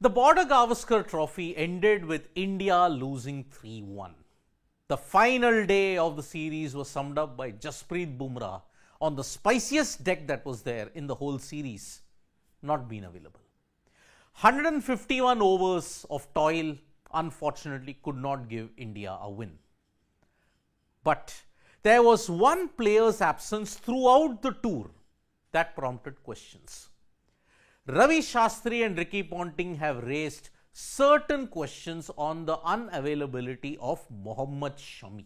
The Border Gavaskar Trophy ended with India losing 3-1. The final day of the series was summed up by Jasprit Bumrah on the spiciest deck that was there in the whole series, not been available. 151 overs of toil unfortunately could not give India a win. But there was one player's absence throughout the tour that prompted questions. Ravi Shastri and Ricky Ponting have raised certain questions on the unavailability of Mohammad Shami.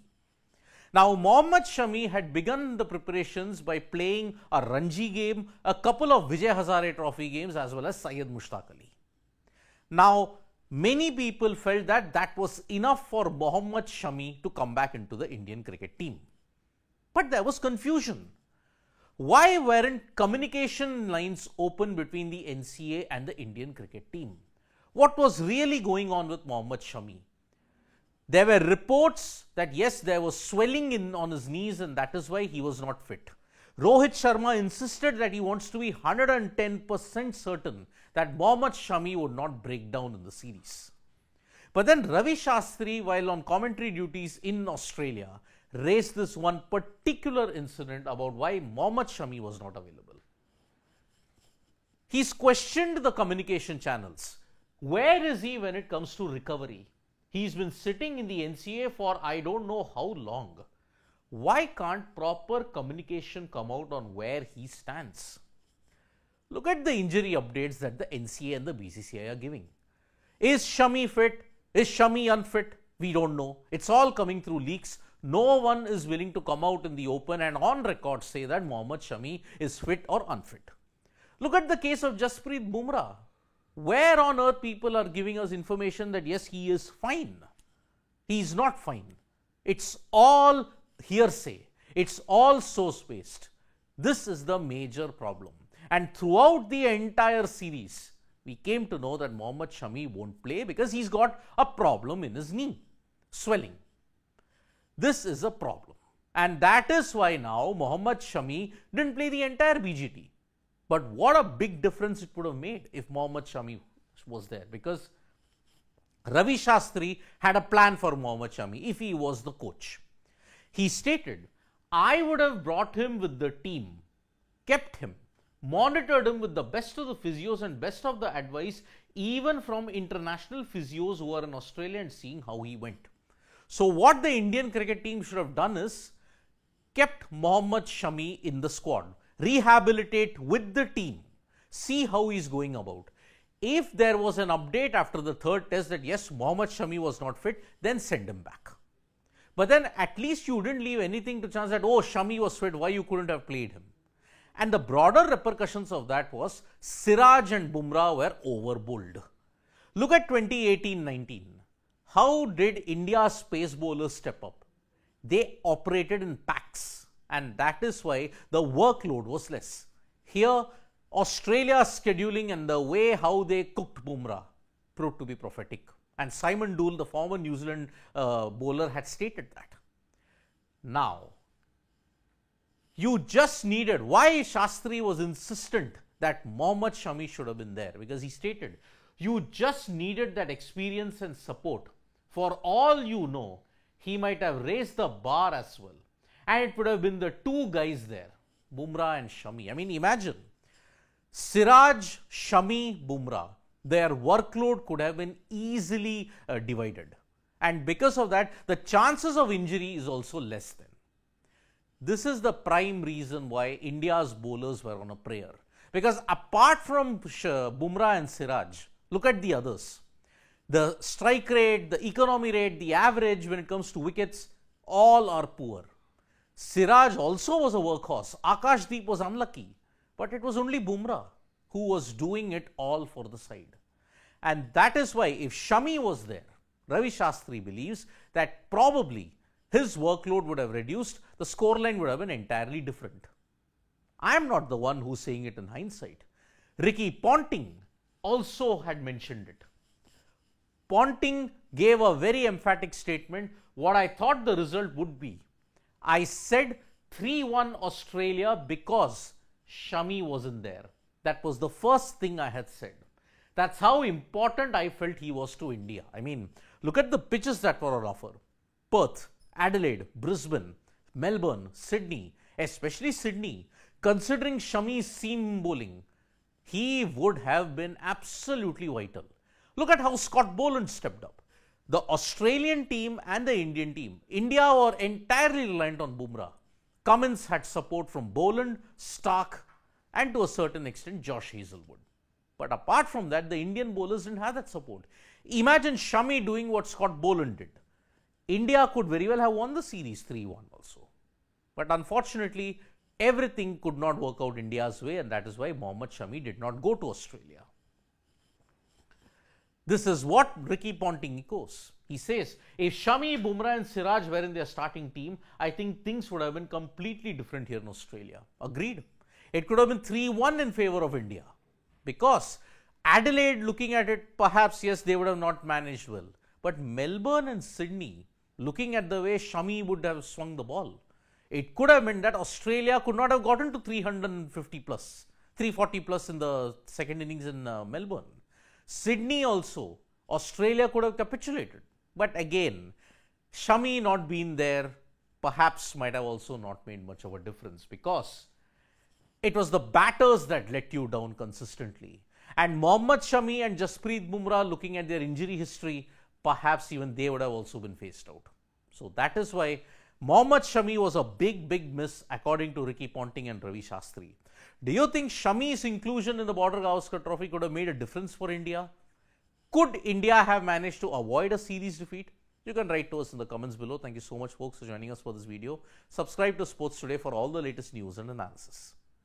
Now, Mohammad Shami had begun the preparations by playing a Ranji game, a couple of Vijay Hazare Trophy games, as well as Syed Mushtaq Ali. Now, many people felt that that was enough for Mohammad Shami to come back into the Indian cricket team. But there was confusion. Why weren't communication lines open between the NCA and the Indian cricket team? What was really going on with Mohammad Shami? There were reports that yes, there was swelling on his knees and that is why he was not fit. Rohit Sharma insisted that he wants to be 110% certain that Mohammad Shami would not break down in the series. But then Ravi Shastri, while on commentary duties in Australia, raised this one particular incident about why Mohammad Shami was not available. He's questioned the communication channels. Where is he when it comes to recovery? He's been sitting in the NCA for I don't know how long. Why can't proper communication come out on where he stands? Look at the injury updates that the NCA and the BCCI are giving. Is Shami fit? Is Shami unfit? We don't know. It's all coming through leaks. No one is willing to come out in the open and on record say that Mohammad Shami is fit or unfit. Look at the case of Jasprit Bumrah. Where on earth people are giving us information that yes, he is fine. He is not fine. It's all hearsay. It's all source-based. This is the major problem. And throughout the entire series, we came to know that Mohammad Shami won't play because he's got a problem in his knee, swelling. This is a problem. And that is why now Mohammad Shami didn't play the entire BGT. But what a big difference it would have made if Mohammad Shami was there, because Ravi Shastri had a plan for Mohammad Shami if he was the coach. He stated, I would have brought him with the team, kept him, monitored him with the best of the physios and best of the advice, even from international physios who are in Australia, and seeing how he went. So what the Indian cricket team should have done is kept Mohammad Shami in the squad, rehabilitate with the team, see how he's going about. If there was an update after the third test that yes, Mohammad Shami was not fit, then send him back. But then at least you didn't leave anything to chance that, oh, Shami was fit, why you couldn't have played him? And the broader repercussions of that was Siraj and Bumrah were overbowled. Look at 2018-19. How did India's pace bowlers step up? They operated in packs, and that is why the workload was less. Here, Australia's scheduling and the way how they cooked Bumrah proved to be prophetic. And Simon Doull, the former New Zealand bowler, had stated that. Now, you just needed, why Shastri was insistent that Mohammad Shami should have been there, because he stated, you just needed that experience and support. For all you know, he might have raised the bar as well. And it would have been the two guys there, Bumrah and Shami. I mean, imagine, Siraj, Shami, Bumrah, their workload could have been easily divided. And because of that, the chances of injury is also less then. This is the prime reason why India's bowlers were on a prayer. Because apart from Bumrah and Siraj, look at the others. The strike rate, the economy rate, the average when it comes to wickets, all are poor. Siraj also was a workhorse. Akashdeep was unlucky. But it was only Bumrah who was doing it all for the side. And that is why if Shami was there, Ravi Shastri believes that probably his workload would have reduced, the scoreline would have been entirely different. I am not the one who's saying it in hindsight. Ricky Ponting also had mentioned it. Ponting gave a very emphatic statement, what I thought the result would be. I said 3-1 Australia because Shami wasn't there. That was the first thing I had said. That's how important I felt he was to India. I mean, look at the pitches that were on offer: Perth, Adelaide, Brisbane, Melbourne, Sydney, especially Sydney. Considering Shami's seam bowling, he would have been absolutely vital. Look at how Scott Boland stepped up. The Australian team and the Indian team, India were entirely reliant on Bumrah. Cummins had support from Boland, Stark, and to a certain extent Josh Hazlewood. But apart from that, the Indian bowlers didn't have that support. Imagine Shami doing what Scott Boland did. India could very well have won the series 3-1 also. But unfortunately, everything could not work out India's way, and that is why Mohammad Shami did not go to Australia. This is what Ricky Ponting echoes. He says, if Shami, Bumrah and Siraj were in their starting team, I think things would have been completely different here in Australia. Agreed. It could have been 3-1 in favour of India. Because Adelaide, looking at it, perhaps yes, they would have not managed well. But Melbourne and Sydney, looking at the way Shami would have swung the ball, it could have meant that Australia could not have gotten to 350 plus, 340 plus in the second innings in Melbourne. Sydney also, Australia could have capitulated. But again, Shami not being there perhaps might have also not made much of a difference, because it was the batters that let you down consistently. And Mohammad Shami and Jasprit Bumrah, looking at their injury history, perhaps even they would have also been phased out. So that is why Mohammad Shami was a big miss according to Ricky Ponting and Ravi Shastri. Do you think Shami's inclusion in the Border Gavaskar Trophy could have made a difference for India? Could India have managed to avoid a series defeat? You can write to us in the comments below. Thank you so much, folks, for joining us for this video. Subscribe to Sports Today for all the latest news and analysis.